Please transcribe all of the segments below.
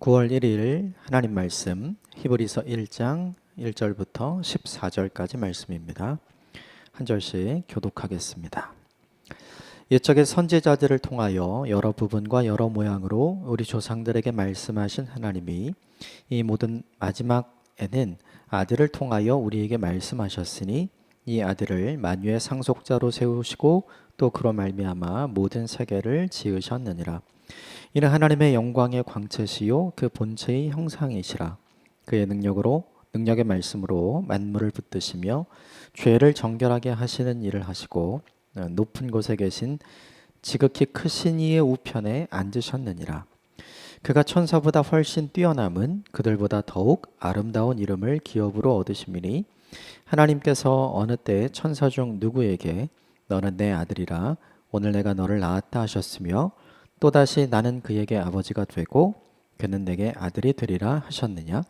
9월 1일 하나님 말씀 히브리서 1장 1절부터 14절까지 말씀입니다. 한 절씩 교독하겠습니다. 옛적의 선지자들을 통하여 여러 부분과 여러 모양으로 우리 조상들에게 말씀하신 하나님이 이 모든 마지막에는 아들을 통하여 우리에게 말씀하셨으니 이 아들을 만유의 상속자로 세우시고 또 그로 말미암아 모든 세계를 지으셨느니라. 이는 하나님의 영광의 광채시요 그 본체의 형상이시라. 그의 능력의 말씀으로 만물을 붙드시며 죄를 정결하게 하시는 일을 하시고 높은 곳에 계신 지극히 크신 이의 우편에 앉으셨느니라. 그가 천사보다 훨씬 뛰어남은 그들보다 더욱 아름다운 이름을 기업으로 얻으심이니 하나님께서 어느 때 천사 중 누구에게 너는 내 아들이라 오늘 내가 너를 낳았다 하셨으며 또다시 나는 그에게 아버지가 되고 그는 내게 아들이 되리라 하셨느냐?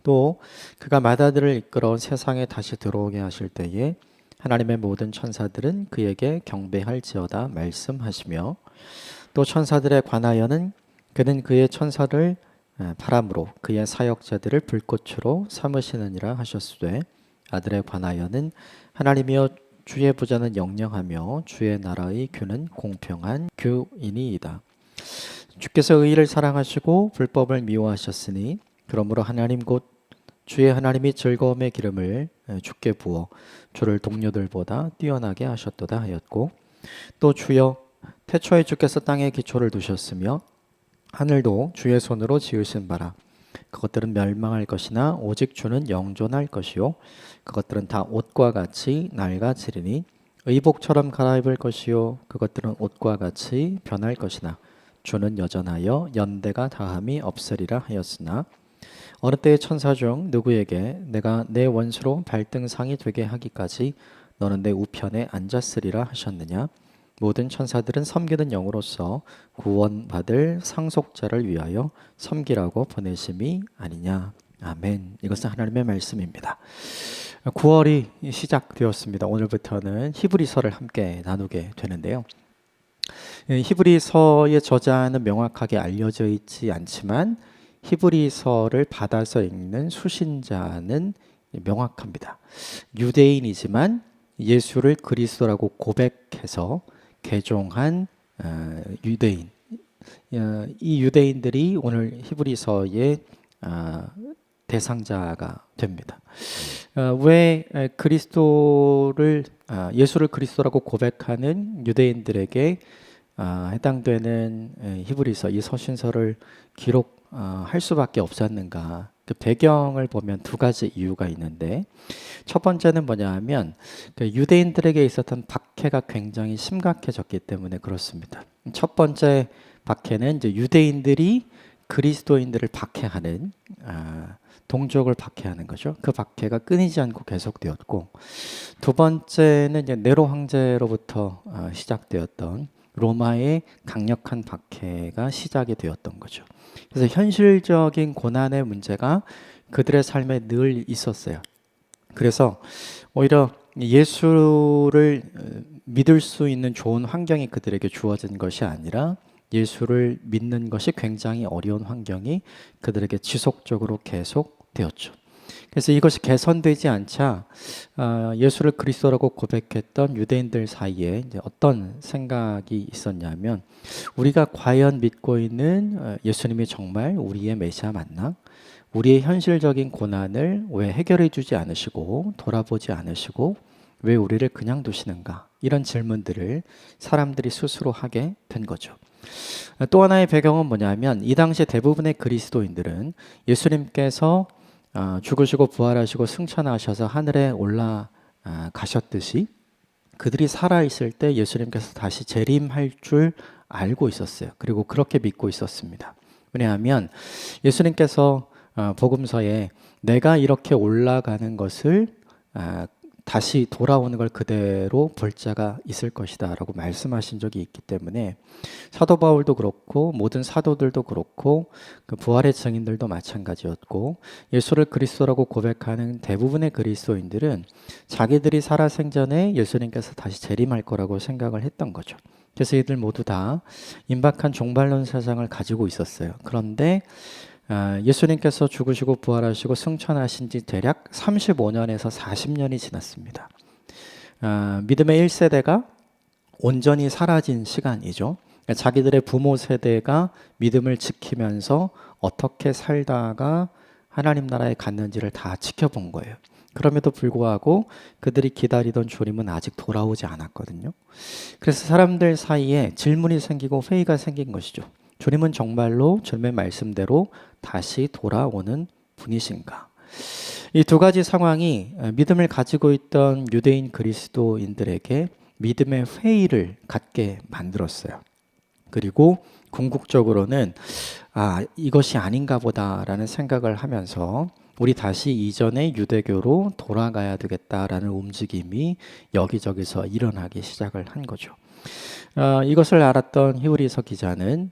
또 그가 맏아들을 이끌어 세상에 다시 들어오게 하실 때에 하나님의 모든 천사들은 그에게 경배할지어다 말씀하시며 또 천사들에 관하여는 그는 그의 천사를 바람으로 그의 사역자들을 불꽃으로 삼으시느니라 하셨으되 아들에 관하여는 하나님이여 주의 부자는 영영하며 주의 나라의 규는 공평한 규이니이다. 주께서 의를 사랑하시고 불법을 미워하셨으니 그러므로 하나님 곧 주의 하나님이 즐거움의 기름을 주께 부어 주를 동료들보다 뛰어나게 하셨도다 하였고 또 주여 태초에 주께서 땅에 기초를 두셨으며 하늘도 주의 손으로 지으신 바라. 그것들은 멸망할 것이나 오직 주는 영존할 것이요 그것들은 다 옷과 같이 낡아지리니 의복처럼 갈아입을 것이요 그것들은 옷과 같이 변할 것이나 주는 여전하여 연대가 다함이 없으리라 하였으나 어느 때의 천사 중 누구에게 내가 내 원수로 발등상이 되게 하기까지 너는 내 우편에 앉았으리라 하셨느냐? 모든 천사들은 섬기는 영으로서 구원받을 상속자를 위하여 섬기라고 보내심이 아니냐. 아멘. 이것은 하나님의 말씀입니다. 9월이 시작되었습니다. 오늘부터는 히브리서를 함께 나누게 되는데요. 히브리서의 저자는 명확하게 알려져 있지 않지만 히브리서를 받아서 읽는 수신자는 명확합니다. 유대인이지만 예수를 그리스도라고 고백해서 개종한 유대인. 이 유대인들이 오늘 히브리서의 대상자가 됩니다. 왜 예수를 그리스도라고 고백하는 유대인들에게 해당되는 히브리서 이 서신서를 기록할 수밖에 없었는가? 그 배경을 보면 두 가지 이유가 있는데 첫 번째는 뭐냐 하면 유대인들에게 있었던 박해가 굉장히 심각해졌기 때문에 그렇습니다. 첫 번째 박해는 이제 유대인들이 그리스도인들을 박해하는 동족을 박해하는 거죠. 그 박해가 끊이지 않고 계속되었고 두 번째는 이제 네로 황제로부터 시작되었던 로마의 강력한 박해가 시작이 되었던 거죠. 그래서 현실적인 고난의 문제가 그들의 삶에 늘 있었어요. 그래서 오히려 예수를 믿을 수 있는 좋은 환경이 그들에게 주어진 것이 아니라 예수를 믿는 것이 굉장히 어려운 환경이 그들에게 지속적으로 계속되었죠. 그래서 이것이 개선되지 않자 예수를 그리스도라고 고백했던 유대인들 사이에 이제 어떤 생각이 있었냐면 우리가 과연 믿고 있는 예수님이 정말 우리의 메시아 맞나? 우리의 현실적인 고난을 왜 해결해 주지 않으시고 돌아보지 않으시고 왜 우리를 그냥 두시는가? 이런 질문들을 사람들이 스스로 하게 된 거죠. 또 하나의 배경은 뭐냐면 이 당시 대부분의 그리스도인들은 예수님께서 죽으시고 부활하시고 승천하셔서 하늘에 올라가셨듯이 그들이 살아있을 때 예수님께서 다시 재림할 줄 알고 있었어요. 그리고 그렇게 믿고 있었습니다. 왜냐하면 예수님께서 복음서에 내가 이렇게 올라가는 것을 다시 돌아오는 걸 그대로 볼 자가 있을 것이다 라고 말씀하신 적이 있기 때문에 사도 바울도 그렇고 모든 사도들도 그렇고 그 부활의 증인들도 마찬가지였고 예수를 그리스도라고 고백하는 대부분의 그리스도인들은 자기들이 살아생전에 예수님께서 다시 재림할 거라고 생각을 했던 거죠. 그래서 이들 모두 다 임박한 종말론 사상을 가지고 있었어요. 그런데 예수님께서 죽으시고 부활하시고 승천하신 지 대략 35년에서 40년이 지났습니다. 믿음의 1세대가 온전히 사라진 시간이죠. 자기들의 부모 세대가 믿음을 지키면서 어떻게 살다가 하나님 나라에 갔는지를 다 지켜본 거예요. 그럼에도 불구하고 그들이 기다리던 주님은 아직 돌아오지 않았거든요. 그래서 사람들 사이에 질문이 생기고 회의가 생긴 것이죠. 주님은 정말로 주님의 말씀대로 다시 돌아오는 분이신가? 이 두 가지 상황이 믿음을 가지고 있던 유대인 그리스도인들에게 믿음의 회의를 갖게 만들었어요. 그리고 궁극적으로는 이것이 아닌가 보다라는 생각을 하면서 우리 다시 이전의 유대교로 돌아가야 되겠다라는 움직임이 여기저기서 일어나기 시작을 한 거죠. 이것을 알았던 히브리서 기자는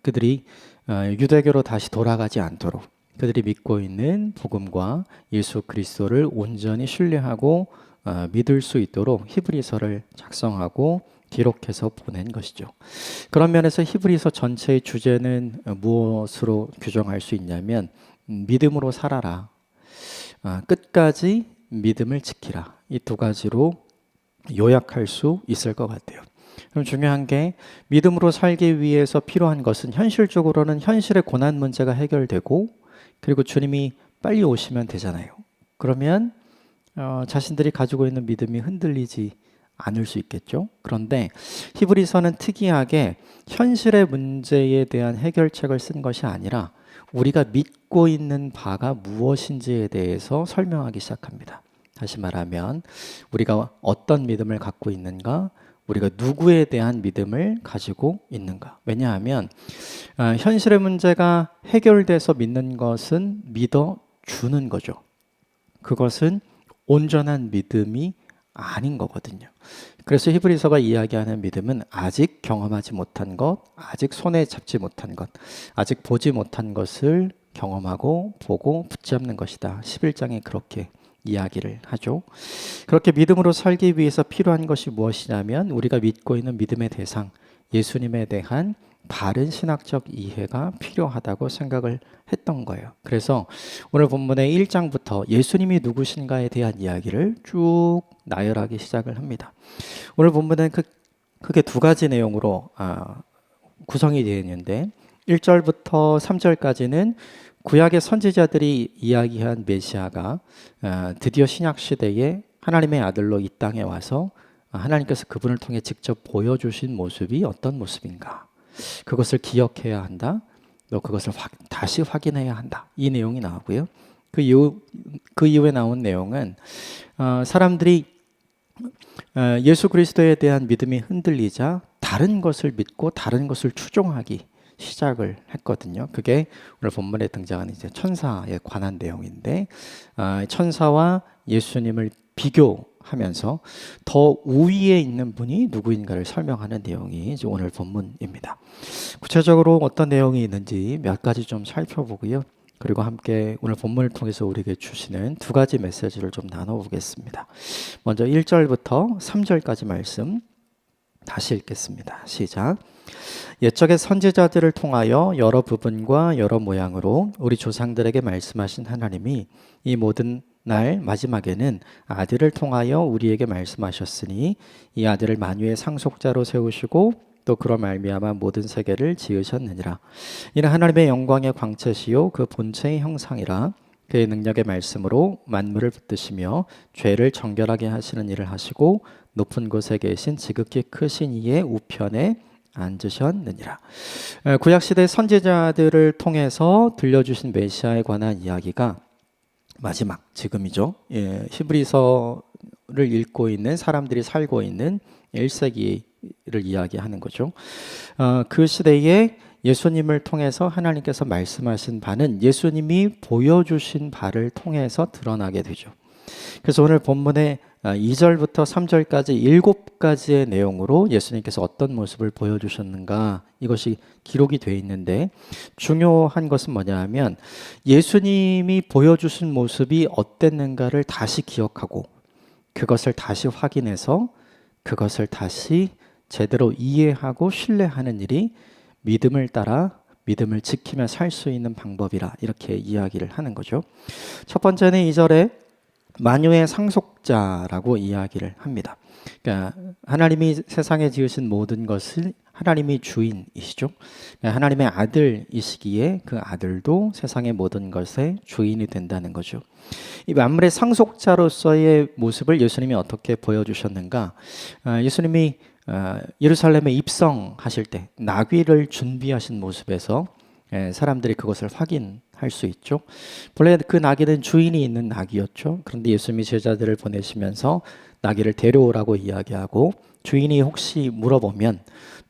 그들이 유대교로 다시 돌아가지 않도록 그들이 믿고 있는 복음과 예수 그리스도를 온전히 신뢰하고 믿을 수 있도록 히브리서를 작성하고 기록해서 보낸 것이죠. 그런 면에서 히브리서 전체의 주제는 무엇으로 규정할 수 있냐면 믿음으로 살아라. 끝까지 믿음을 지키라. 이 두 가지로 요약할 수 있을 것 같아요. 그럼 중요한 게 믿음으로 살기 위해서 필요한 것은 현실적으로는 현실의 고난 문제가 해결되고 그리고 주님이 빨리 오시면 되잖아요. 그러면 자신들이 가지고 있는 믿음이 흔들리지 않을 수 있겠죠. 그런데 히브리서는 특이하게 현실의 문제에 대한 해결책을 쓴 것이 아니라 우리가 믿고 있는 바가 무엇인지에 대해서 설명하기 시작합니다. 다시 말하면 우리가 어떤 믿음을 갖고 있는가, 우리가 누구에 대한 믿음을 가지고 있는가. 왜냐하면 현실의 문제가 해결돼서 믿는 것은 믿어주는 거죠. 그것은 온전한 믿음이 아닌 거거든요. 그래서 히브리서가 이야기하는 믿음은 아직 경험하지 못한 것, 아직 손에 잡지 못한 것, 아직 보지 못한 것을 경험하고 보고 붙잡는 것이다. 11장에 그렇게 이야기를 하죠. 그렇게 믿음으로 살기 위해서 필요한 것이 무엇이냐면 우리가 믿고 있는 믿음의 대상, 예수님에 대한 바른 신학적 이해가 필요하다고 생각을 했던 거예요. 그래서 오늘 본문의 1장부터 예수님이 누구신가에 대한 이야기를 쭉 나열하기 시작을 합니다. 오늘 본문은 크게 두 가지 내용으로 구성이 되어 있는데 1절부터 3절까지는 구약의 선지자들이 이야기한 메시아가 드디어 신약 시대에 하나님의 아들로 이 땅에 와서 하나님께서 그분을 통해 직접 보여주신 모습이 어떤 모습인가, 그것을 기억해야 한다. 또 그것을 다시 확인해야 한다. 이 내용이 나오고요. 그 이후에 나온 내용은 사람들이 예수 그리스도에 대한 믿음이 흔들리자 다른 것을 믿고 다른 것을 추종하기 시작을 했거든요. 그게 오늘 본문에 등장하는 이제 천사에 관한 내용인데 천사와 예수님을 비교하면서 더 우위에 있는 분이 누구인가를 설명하는 내용이 이제 오늘 본문입니다. 구체적으로 어떤 내용이 있는지 몇 가지 좀 살펴보고요. 그리고 함께 오늘 본문을 통해서 우리에게 주시는 두 가지 메시지를 좀 나눠보겠습니다. 먼저 1절부터 3절까지 말씀 다시 읽겠습니다. 시작. 옛적의 선지자들을 통하여 여러 부분과 여러 모양으로 우리 조상들에게 말씀하신 하나님이 이 모든 날 마지막에는 아들을 통하여 우리에게 말씀하셨으니 이 아들을 만유의 상속자로 세우시고 또 그로 말미암아 모든 세계를 지으셨느니라. 이는 하나님의 영광의 광채시요 그 본체의 형상이라. 그의 능력의 말씀으로 만물을 붙드시며 죄를 정결하게 하시는 일을 하시고 높은 곳에 계신 지극히 크신 이의 우편에 앉으셨느니라. 구약시대 선지자들을 통해서 들려주신 메시아에 관한 이야기가 마지막 지금이죠. 히브리서를 읽고 있는 사람들이 살고 있는 1세기를 이야기하는 거죠. 그 시대에 예수님을 통해서 하나님께서 말씀하신 바는 예수님이 보여주신 바를 통해서 드러나게 되죠. 그래서 오늘 본문의 2절부터 3절까지 7가지의 내용으로 예수님께서 어떤 모습을 보여주셨는가, 이것이 기록이 되어 있는데 중요한 것은 뭐냐 하면 예수님이 보여주신 모습이 어땠는가를 다시 기억하고 그것을 다시 확인해서 그것을 다시 제대로 이해하고 신뢰하는 일이 믿음을 따라 믿음을 지키며 살 수 있는 방법이라 이렇게 이야기를 하는 거죠. 첫 번째는 2절에 만유의 상속자라고 이야기를 합니다. 그러니까 하나님이 세상에 지으신 모든 것을 하나님이 주인이시죠. 하나님의 아들이시기에 그 아들도 세상의 모든 것의 주인이 된다는 거죠. 이 만물의 상속자로서의 모습을 예수님이 어떻게 보여주셨는가? 예수님이 예루살렘에 입성하실 때 나귀를 준비하신 모습에서 사람들이 그것을 확인할 수 있죠. 본래 그 나귀는 주인이 있는 나귀였죠. 그런데 예수님이 제자들을 보내시면서 나귀를 데려오라고 이야기하고 주인이 혹시 물어보면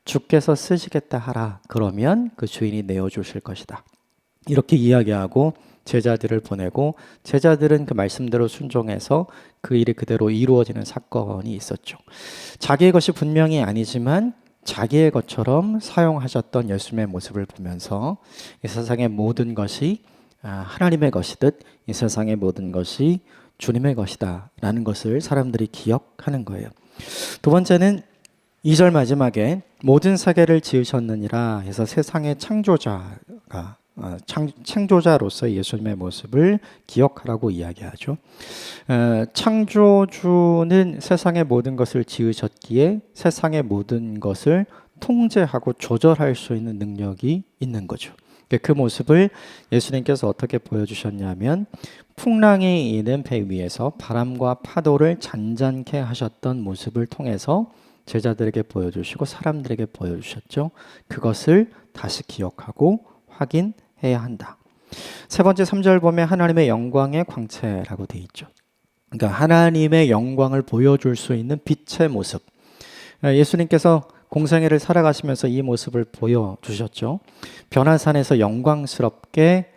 주께서 쓰시겠다 하라 그러면 그 주인이 내어주실 것이다. 이렇게 이야기하고 제자들을 보내고 제자들은 그 말씀대로 순종해서 그 일이 그대로 이루어지는 사건이 있었죠. 자기의 것이 분명히 아니지만 자기의 것처럼 사용하셨던 예수님의 모습을 보면서 이 세상의 모든 것이 하나님의 것이듯 이 세상의 모든 것이 주님의 것이다 라는 것을 사람들이 기억하는 거예요. 두 번째는 2절 마지막에 모든 세계를 지으셨느니라 해서 세상의 창조자로서 예수님의 모습을 기억하라고 이야기하죠. 창조주는 세상의 모든 것을 지으셨기에 세상의 모든 것을 통제하고 조절할 수 있는 능력이 있는 거죠. 그 모습을 예수님께서 어떻게 보여주셨냐면 풍랑이 있는 배 위에서 바람과 파도를 잔잔케 하셨던 모습을 통해서 제자들에게 보여주시고 사람들에게 보여주셨죠. 그것을 다시 기억하고 확인해야 한다. 세 번째 3절 보면 하나님의 영광의 광채라고 되어 있죠. 그러니까 하나님의 영광을 보여줄 수 있는 빛의 모습. 예수님께서 공생애를 살아가시면서 이 모습을 보여주셨죠. 변화산에서 영광스럽게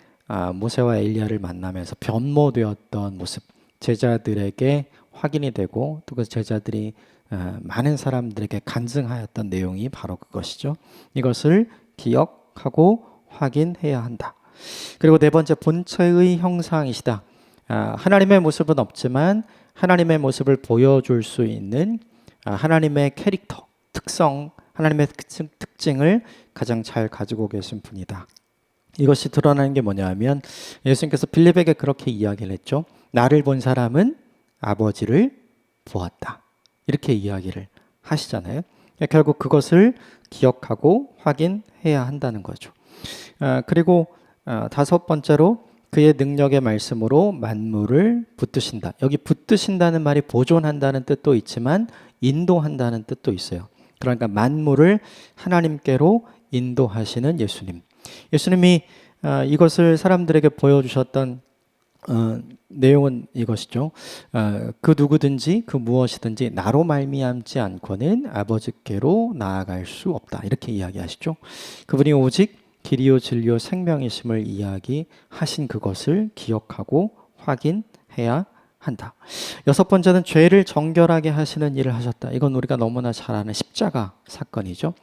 모세와 엘리야를 만나면서 변모되었던 모습. 제자들에게 확인이 되고 또 그 제자들이 많은 사람들에게 간증하였던 내용이 바로 그것이죠. 이것을 기억하고 확인해야 한다. 그리고 네 번째 본체의 형상이시다. 하나님의 모습은 없지만 하나님의 모습을 보여줄 수 있는 하나님의 캐릭터, 특성, 하나님의 특징을 가장 잘 가지고 계신 분이다. 이것이 드러나는 게 뭐냐면 예수님께서 빌립에게 그렇게 이야기를 했죠. 나를 본 사람은 아버지를 보았다. 이렇게 이야기를 하시잖아요. 결국 그것을 기억하고 확인해야 한다는 거죠. 그리고 다섯 번째로 그의 능력의 말씀으로 만물을 붙드신다. 여기 붙드신다는 말이 보존한다는 뜻도 있지만 인도한다는 뜻도 있어요. 그러니까 만물을 하나님께로 인도하시는 예수님. 예수님이 이것을 사람들에게 보여주셨던 내용은 이것이죠. 그 누구든지 그 무엇이든지 나로 말미암지 않고는 아버지께로 나아갈 수 없다. 이렇게 이야기하시죠. 그분이 오직 길이요 진리요 생명이심을 이야기하신 그것을 기억하고 확인해야 한다. 여섯 번째는 죄를 정결하게 하시는 일을 하셨다. 이건 우리가 너무나 잘 아는 십자가 사건이죠.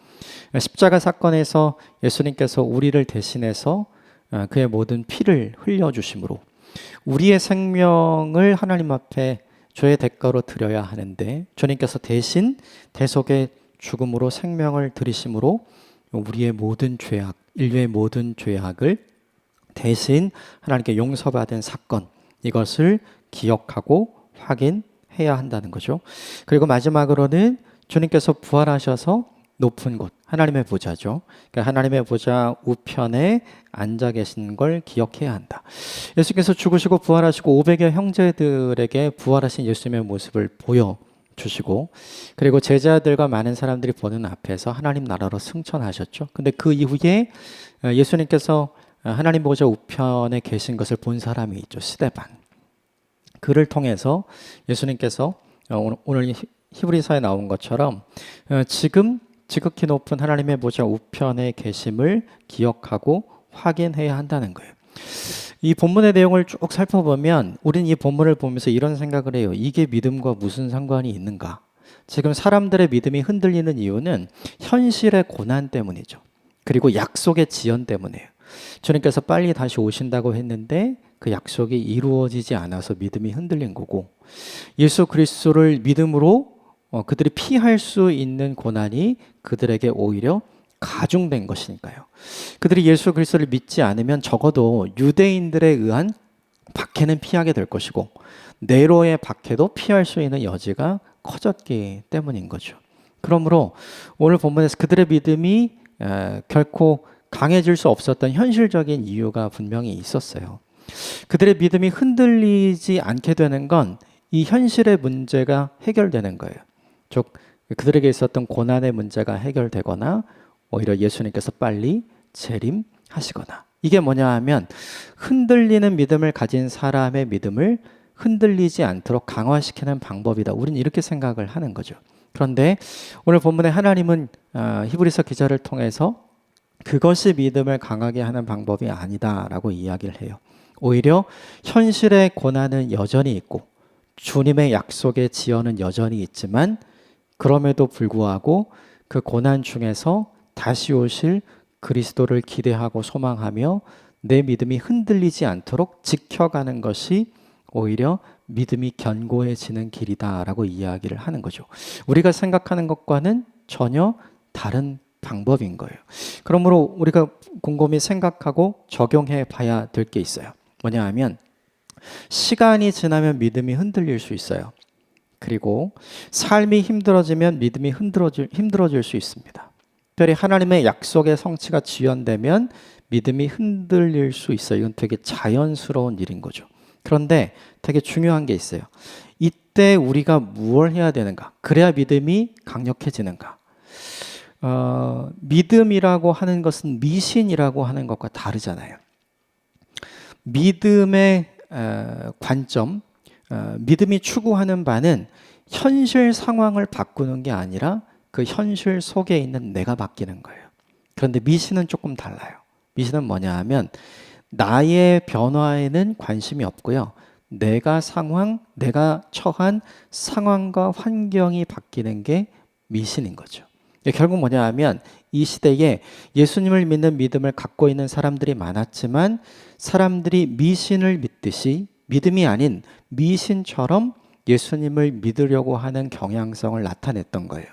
십자가 사건에서 예수님께서 우리를 대신해서 그의 모든 피를 흘려주심으로 우리의 생명을 하나님 앞에 죄의 대가로 드려야 하는데 주님께서 대신 대속의 죽음으로 생명을 드리심으로 우리의 모든 죄악, 인류의 모든 죄악을 대신 하나님께 용서받은 사건, 이것을 기억하고 확인해야 한다는 거죠. 그리고 마지막으로는 주님께서 부활하셔서 높은 곳, 하나님의 보좌죠. 그러니까 하나님의 보좌 우편에 앉아 계신 걸 기억해야 한다. 예수께서 죽으시고 부활하시고 500여 형제들에게 부활하신 예수님의 모습을 보여주시고 그리고 제자들과 많은 사람들이 보는 앞에서 하나님 나라로 승천하셨죠. 근데 그 이후에 예수님께서 하나님 보좌 우편에 계신 것을 본 사람이 있죠. 스데반. 그를 통해서 예수님께서 오늘 히브리서에 나온 것처럼 지금 지극히 높은 하나님의 보좌 우편에 계심을 기억하고 확인해야 한다는 거예요. 이 본문의 내용을 쭉 살펴보면 우리는 이 본문을 보면서 이런 생각을 해요. 이게 믿음과 무슨 상관이 있는가? 지금 사람들의 믿음이 흔들리는 이유는 현실의 고난 때문이죠. 그리고 약속의 지연 때문이에요. 주님께서 빨리 다시 오신다고 했는데 그 약속이 이루어지지 않아서 믿음이 흔들린 거고 예수 그리스도를 믿음으로 그들이 피할 수 있는 고난이 그들에게 오히려 가중된 것이니까요. 그들이 예수 그리스도를 믿지 않으면 적어도 유대인들에 의한 박해는 피하게 될 것이고 네로의 박해도 피할 수 있는 여지가 커졌기 때문인 거죠. 그러므로 오늘 본문에서 그들의 믿음이 결코 강해질 수 없었던 현실적인 이유가 분명히 있었어요. 그들의 믿음이 흔들리지 않게 되는 건 이 현실의 문제가 해결되는 거예요. 즉 그들에게 있었던 고난의 문제가 해결되거나 오히려 예수님께서 빨리 재림하시거나, 이게 뭐냐 하면 흔들리는 믿음을 가진 사람의 믿음을 흔들리지 않도록 강화시키는 방법이다. 우리는 이렇게 생각을 하는 거죠. 그런데 오늘 본문에 하나님은 히브리서 기자를 통해서 그것이 믿음을 강하게 하는 방법이 아니다라고 이야기를 해요. 오히려 현실의 고난은 여전히 있고 주님의 약속의 지연은 여전히 있지만 그럼에도 불구하고 그 고난 중에서 다시 오실 그리스도를 기대하고 소망하며 내 믿음이 흔들리지 않도록 지켜가는 것이 오히려 믿음이 견고해지는 길이다라고 이야기를 하는 거죠. 우리가 생각하는 것과는 전혀 다른 방법인 거예요. 그러므로 우리가 곰곰이 생각하고 적용해 봐야 될 게 있어요. 뭐냐 하면 시간이 지나면 믿음이 흔들릴 수 있어요. 그리고 삶이 힘들어지면 믿음이 힘들어질 수 있습니다. 특별히 하나님의 약속의 성취가 지연되면 믿음이 흔들릴 수 있어요. 이건 되게 자연스러운 일인 거죠. 그런데 되게 중요한 게 있어요. 이때 우리가 무엇을 해야 되는가? 그래야 믿음이 강력해지는가? 믿음이라고 하는 것은 미신이라고 하는 것과 다르잖아요. 믿음의 관점, 믿음이 추구하는 바는 현실 상황을 바꾸는 게 아니라 그 현실 속에 있는 내가 바뀌는 거예요. 그런데 미신은 조금 달라요. 미신은 뭐냐 하면 나의 변화에는 관심이 없고요. 내가 처한 상황과 환경이 바뀌는 게 미신인 거죠. 결국 뭐냐 하면 이 시대에 예수님을 믿는 믿음을 갖고 있는 사람들이 많았지만 사람들이 미신을 믿듯이 믿음이 아닌 미신처럼 예수님을 믿으려고 하는 경향성을 나타냈던 거예요.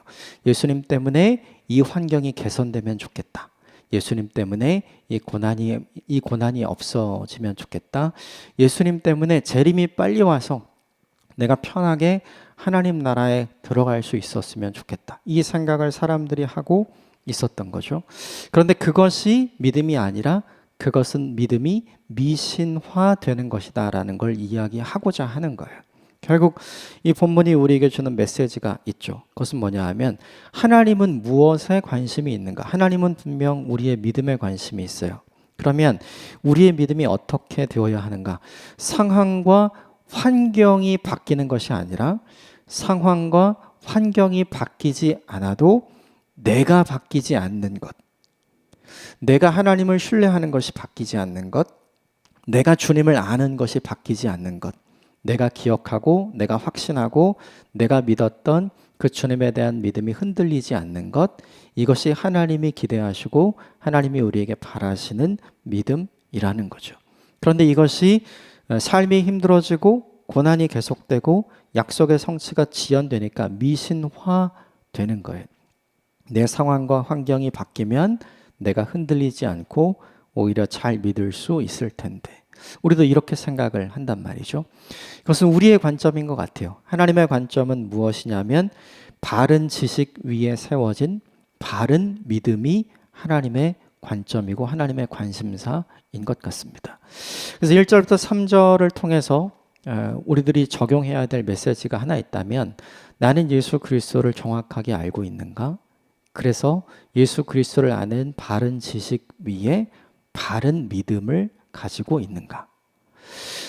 예수님 때문에 이 환경이 개선되면 좋겠다. 예수님 때문에 이 고난이 없어지면 좋겠다. 예수님 때문에 재림이 빨리 와서 내가 편하게 하나님 나라에 들어갈 수 있었으면 좋겠다. 이 생각을 사람들이 하고 있었던 거죠. 그런데 그것이 믿음이 아니라 그것은 믿음이 미신화되는 것이다라는 걸 이야기하고자 하는 거예요. 결국 이 본문이 우리에게 주는 메시지가 있죠. 그것은 뭐냐 하면 하나님은 무엇에 관심이 있는가? 하나님은 분명 우리의 믿음에 관심이 있어요. 그러면 우리의 믿음이 어떻게 되어야 하는가? 상황과 환경이 바뀌는 것이 아니라 상황과 환경이 바뀌지 않아도 내가 바뀌지 않는 것, 내가 하나님을 신뢰하는 것이 바뀌지 않는 것, 내가 주님을 아는 것이 바뀌지 않는 것, 내가 기억하고 내가 확신하고 내가 믿었던 그 주님에 대한 믿음이 흔들리지 않는 것, 이것이 하나님이 기대하시고 하나님이 우리에게 바라시는 믿음이라는 거죠. 그런데 이것이 삶이 힘들어지고 고난이 계속되고 약속의 성취가 지연되니까 미신화되는 거예요. 내 상황과 환경이 바뀌면 내가 흔들리지 않고 오히려 잘 믿을 수 있을 텐데, 우리도 이렇게 생각을 한단 말이죠. 그것은 우리의 관점인 것 같아요. 하나님의 관점은 무엇이냐면 바른 지식 위에 세워진 바른 믿음이 하나님의 관점이고 하나님의 관심사인 것 같습니다. 그래서 1절부터 3절을 통해서 우리들이 적용해야 될 메시지가 하나 있다면, 나는 예수 그리스도를 정확하게 알고 있는가? 그래서 예수 그리스도를 아는 바른 지식 위에 바른 믿음을 가지고 있는가?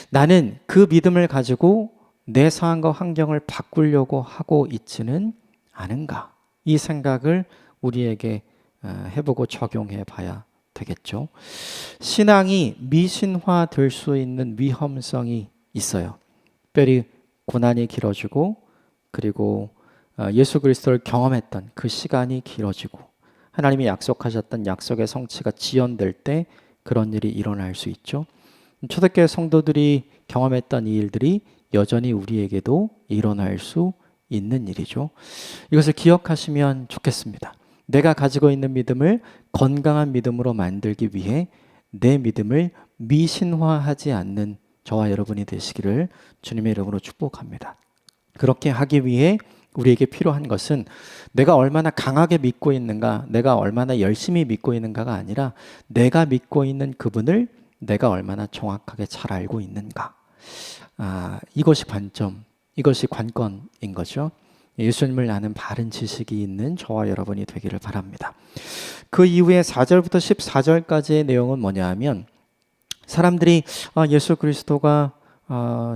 나는 그 믿음을 가지고 내 상황과 환경을 바꾸려고 하고 있지는 않은가? 이 생각을 우리에게 해보고 적용해 봐야 되겠죠. 신앙이 미신화될 수 있는 위험성이 있어요. 특별히 고난이 길어지고 그리고 예수 그리스도를 경험했던 그 시간이 길어지고 하나님이 약속하셨던 약속의 성취가 지연될 때 그런 일이 일어날 수 있죠. 초대교회 성도들이 경험했던 이 일들이 여전히 우리에게도 일어날 수 있는 일이죠. 이것을 기억하시면 좋겠습니다. 내가 가지고 있는 믿음을 건강한 믿음으로 만들기 위해 내 믿음을 미신화하지 않는 저와 여러분이 되시기를 주님의 이름으로 축복합니다. 그렇게 하기 위해 우리에게 필요한 것은 내가 얼마나 강하게 믿고 있는가, 내가 얼마나 열심히 믿고 있는가가 아니라 내가 믿고 있는 그분을 내가 얼마나 정확하게 잘 알고 있는가. 이것이 관점, 이것이 관건인 거죠. 예수님을 아는 바른 지식이 있는 저와 여러분이 되기를 바랍니다. 그 이후에 4절부터 14절까지의 내용은 뭐냐 하면 사람들이 예수 그리스도가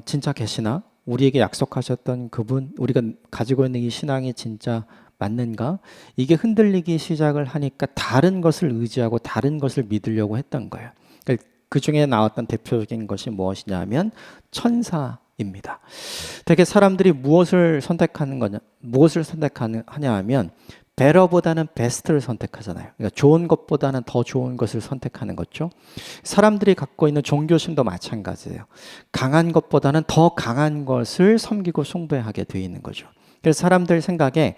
진짜 계시나? 우리에게 약속하셨던 그분, 우리가 가지고 있는 이 신앙이 진짜 맞는가? 이게 흔들리기 시작을 하니까 다른 것을 의지하고 다른 것을 믿으려고 했던 거예요. 그 중에 나왔던 대표적인 것이 무엇이냐면 천사입니다. 되게 사람들이 무엇을 선택하냐 하면 better보다는 best를 선택하잖아요. 그러니까 좋은 것보다는 더 좋은 것을 선택하는 거죠. 사람들이 갖고 있는 종교심도 마찬가지예요. 강한 것보다는 더 강한 것을 섬기고 숭배하게 되어 있는 거죠. 그래서 사람들 생각에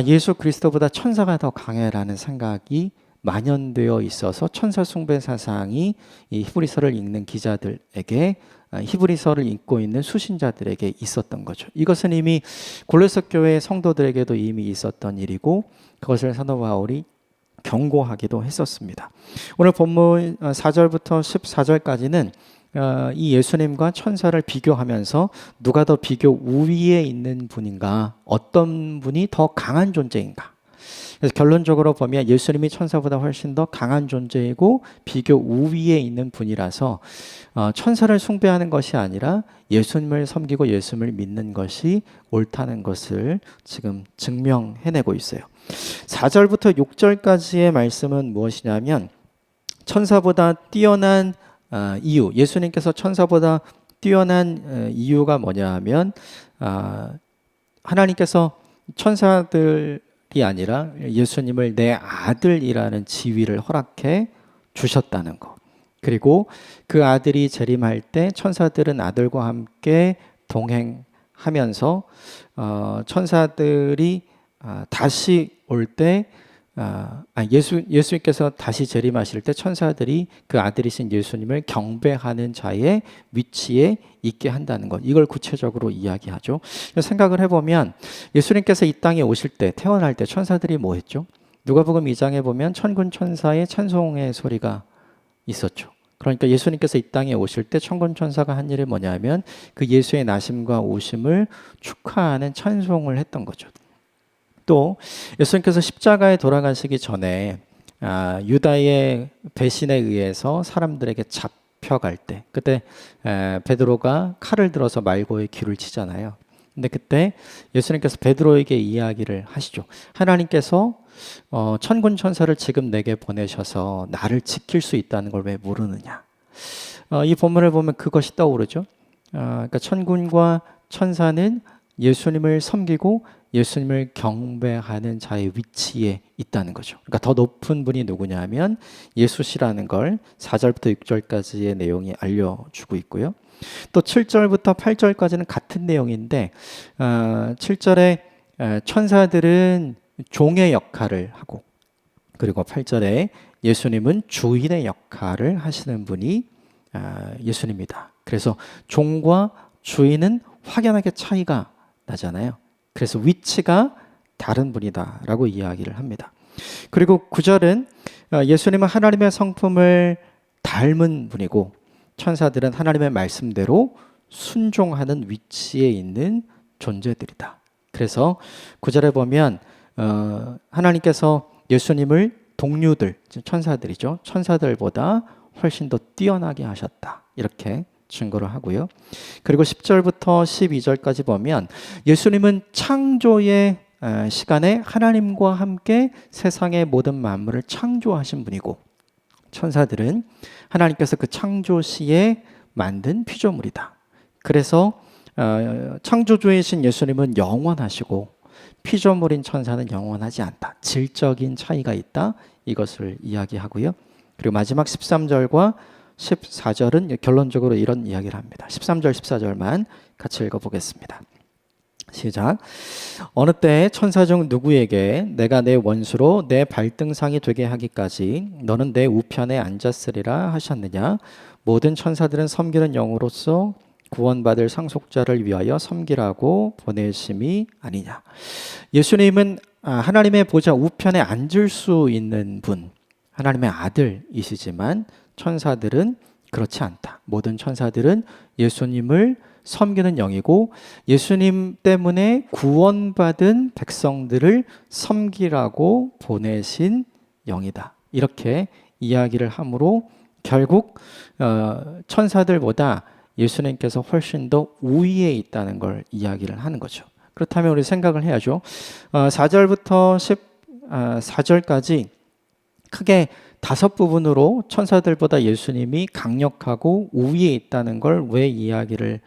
예수 그리스도보다 천사가 더 강해라는 생각이 만연되어 있어서 천사 숭배 사상이 이 히브리서를 읽는 기자들에게, 히브리서를 읽고 있는 수신자들에게 있었던 거죠. 이것은 이미 골로새 교회 성도들에게도 이미 있었던 일이고 그것을 사도 바울이 경고하기도 했었습니다. 오늘 본문 4절부터 14절까지는 이 예수님과 천사를 비교하면서 누가 더 비교 우위에 있는 분인가, 어떤 분이 더 강한 존재인가. 그래서 결론적으로 보면 예수님이 천사보다 훨씬 더 강한 존재이고 비교 우위에 있는 분이라서 천사를 숭배하는 것이 아니라 예수님을 섬기고 예수님을 믿는 것이 옳다는 것을 지금 증명해내고 있어요. 4절부터 6절까지의 말씀은 무엇이냐면 천사보다 뛰어난 이유, 예수님께서 천사보다 뛰어난 이유가 뭐냐 하면 하나님께서 천사들이 아니라 예수님을 내 아들이라는 지위를 허락해 주셨다는 것. 그리고 그 아들이 재림할 때 천사들은 아들과 함께 동행하면서 천사들이 다시 올 때 예수님께서 다시 재림하실 때 천사들이 그 아들이신 예수님을 경배하는 자의 위치에 있게 한다는 것, 이걸 구체적으로 이야기하죠. 생각을 해보면 예수님께서 이 땅에 오실 때, 태어날 때 천사들이 뭐 했죠? 누가복음 2장에 보면 천군 천사의 찬송의 소리가 있었죠. 그러니까 예수님께서 이 땅에 오실 때 천군 천사가 한 일이 뭐냐면 그 예수의 나심과 오심을 축하하는 찬송을 했던 거죠. 또 예수님께서 십자가에 돌아가시기 전에 유다의 배신에 의해서 사람들에게 잡혀갈 때, 그때 베드로가 칼을 들어서 말고의 귀를 치잖아요. 근데 그때 예수님께서 베드로에게 이야기를 하시죠. 하나님께서 천군 천사를 지금 내게 보내셔서 나를 지킬 수 있다는 걸 왜 모르느냐. 이 본문을 보면 그것이 떠오르죠. 그러니까 천군과 천사는 예수님을 섬기고 예수님을 경배하는 자의 위치에 있다는 거죠. 그러니까 더 높은 분이 누구냐면 예수시라는 걸 4절부터 6절까지의 내용이 알려주고 있고요. 또 7절부터 8절까지는 같은 내용인데 7절에 천사들은 종의 역할을 하고, 그리고 8절에 예수님은 주인의 역할을 하시는 분이 예수님이다. 그래서 종과 주인은 확연하게 차이가 나잖아요. 그래서 위치가 다른 분이다라고 이야기를 합니다. 그리고 9절은 예수님은 하나님의 성품을 닮은 분이고 천사들은 하나님의 말씀대로 순종하는 위치에 있는 존재들이다. 그래서 9절에 보면 하나님께서 예수님을 동료들, 천사들이죠. 천사들보다 훨씬 더 뛰어나게 하셨다. 이렇게 증거를 하고요. 그리고 10절부터 12절까지 보면 예수님은 창조의 시간에 하나님과 함께 세상의 모든 만물을 창조하신 분이고 천사들은 하나님께서 그 창조 시에 만든 피조물이다. 그래서 창조주이신 예수님은 영원하시고 피조물인 천사는 영원하지 않다. 질적인 차이가 있다. 이것을 이야기하고요. 그리고 마지막 13절과 14절은 결론적으로 이런 이야기를 합니다. 13절, 14절만 같이 읽어보겠습니다. 시작. 어느 때 천사 중 누구에게 내가 내 원수로 내 발등상이 되게 하기까지 너는 내 우편에 앉았으리라 하셨느냐? 모든 천사들은 섬기는 영으로서 구원받을 상속자를 위하여 섬기라고 보내심이 아니냐. 예수님은 하나님의 보좌 우편에 앉을 수 있는 분, 하나님의 아들이시지만 천사들은 그렇지 않다. 모든 천사들은 예수님을 섬기는 영이고 예수님 때문에 구원받은 백성들을 섬기라고 보내신 영이다. 이렇게 이야기를 함으로 결국 천사들보다 예수님께서 훨씬 더 우위에 있다는 걸 이야기를 하는 거죠. 그렇다면 우리 생각을 해야죠. 4절부터 14절까지 크게 5부분으로 천사들보다 예수님이 강력하고 우위에 있다는 걸 왜 이야기를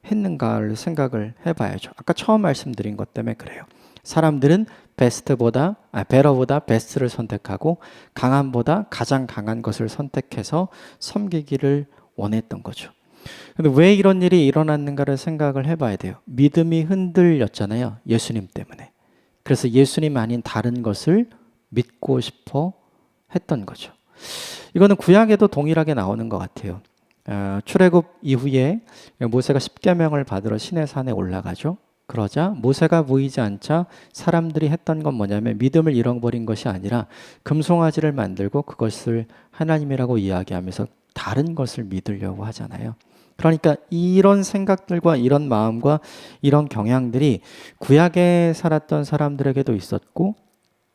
했는가를 생각을 해봐야죠. 아까 처음 말씀드린 것 때문에 그래요. 사람들은 베러보다 베스트를 선택하고 강함보다 가장 강한 것을 선택해서 섬기기를 원했던 거죠. 근데 왜 이런 일이 일어났는가를 생각을 해봐야 돼요. 믿음이 흔들렸잖아요. 예수님 때문에. 그래서 예수님 아닌 다른 것을 믿고 싶어 했던 거죠. 이거는 구약에도 동일하게 나오는 것 같아요. 출애굽 이후에 모세가 십계명을 받으러 시내산에 올라가죠. 그러자 모세가 보이지 않자 사람들이 했던 건 뭐냐면 믿음을 잃어버린 것이 아니라 금송아지를 만들고 그것을 하나님이라고 이야기하면서 다른 것을 믿으려고 하잖아요. 그러니까 이런 생각들과 이런 마음과 이런 경향들이 구약에 살았던 사람들에게도 있었고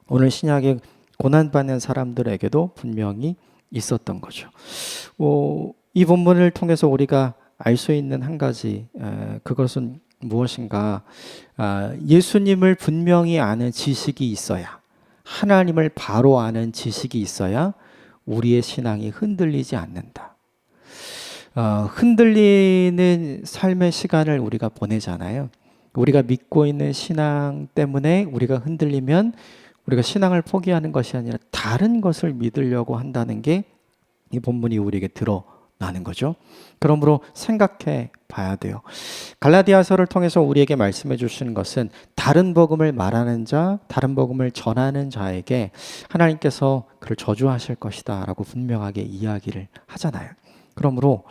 오늘 신약에 고난받는 사람들에게도 분명히 있었던 거죠. 이 본문을 통해서 우리가 알 수 있는 한 가지 그것은 무엇인가? 예수님을 분명히 아는 지식이 있어야, 하나님을 바로 아는 지식이 있어야 우리의 신앙이 흔들리지 않는다. 흔들리는 삶의 시간을 우리가 보내잖아요. 우리가 믿고 있는 신앙 때문에 우리가 흔들리면 우리가 신앙을 포기하는 것이 아니라 다른 것을 믿으려고 한다는 게 이 본문이 우리에게 드러나는 거죠. 그러므로 생각해 봐야 돼요. 갈라디아서를 통해서 우리에게 말씀해 주시는 것은 다른 복음을 말하는 자, 다른 복음을 전하는 자에게 하나님께서 그를 저주하실 것이다 라고 분명하게 이야기를 하잖아요. 그러므로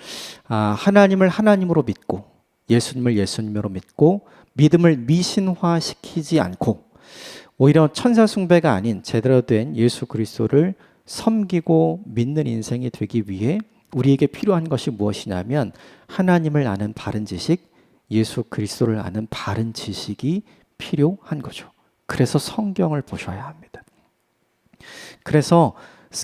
하나님을 하나님으로 믿고 예수님을 예수님으로 믿고 믿음을 미신화시키지 않고 오히려 천사 숭배가 아닌 제대로 된 예수 그리스도를 섬기고 믿는 인생이 되기 위해 우리에게 필요한 것이 무엇이냐면 하나님을 아는 바른 지식, 예수 그리스도를 아는 바른 지식이 필요한 거죠. 그래서 성경을 보셔야 합니다. 그래서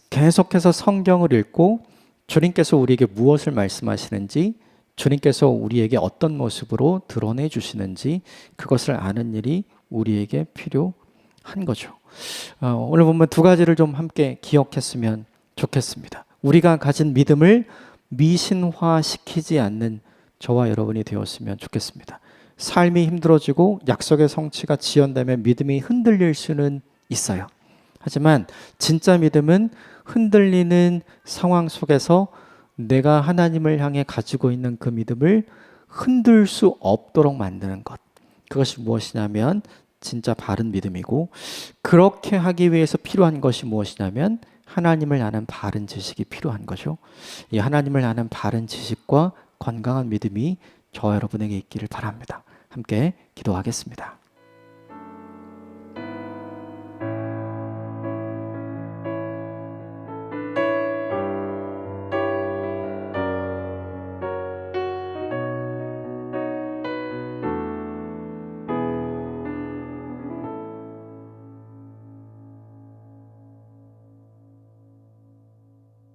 계속해서 성경을 읽고 주님께서 우리에게 무엇을 말씀하시는지, 주님께서 우리에게 어떤 모습으로 드러내 주시는지 그것을 아는 일이 우리에게 필요한 거죠. 오늘 보면 두 가지를 좀 함께 기억했으면 좋겠습니다. 우리가 가진 믿음을 미신화시키지 않는 저와 여러분이 되었으면 좋겠습니다. 삶이 힘들어지고 약속의 성취가 지연되면 믿음이 흔들릴 수는 있어요. 하지만 진짜 믿음은 흔들리는 상황 속에서 내가 하나님을 향해 가지고 있는 그 믿음을 흔들 수 없도록 만드는 것. 그것이 무엇이냐면 진짜 바른 믿음이고, 그렇게 하기 위해서 필요한 것이 무엇이냐면 하나님을 아는 바른 지식이 필요한 거죠. 이 하나님을 아는 바른 지식과 건강한 믿음이 저와 여러분에게 있기를 바랍니다. 함께 기도하겠습니다.